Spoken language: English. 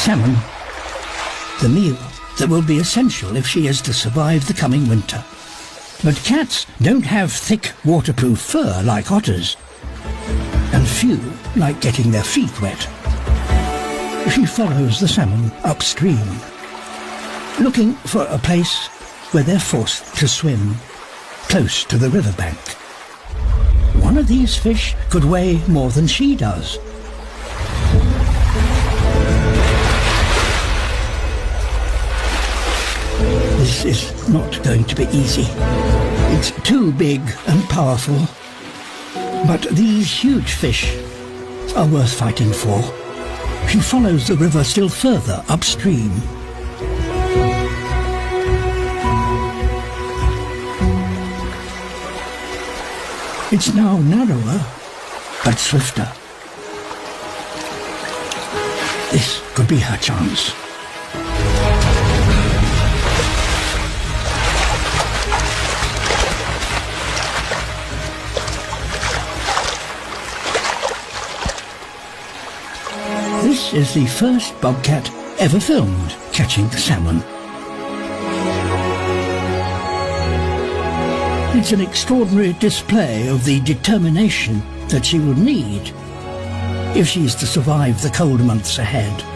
salmon, the meal that will be essential if she is to survive the coming winter. But cats don't have thick, waterproof fur like otters, and few like getting their feet wet. She follows the salmon upstream, looking for a place where they're forced to swim, close to the riverbank. One of these fish could weigh more than she does. This is not going to be easy. It's too big and powerful. But these huge fish are worth fighting for. She follows the river still further upstream. It's now narrower, but swifter. This could be her chance. This is the first bobcat ever filmed catching salmon. It's an extraordinary display of the determination that she will need if she is to survive the cold months ahead.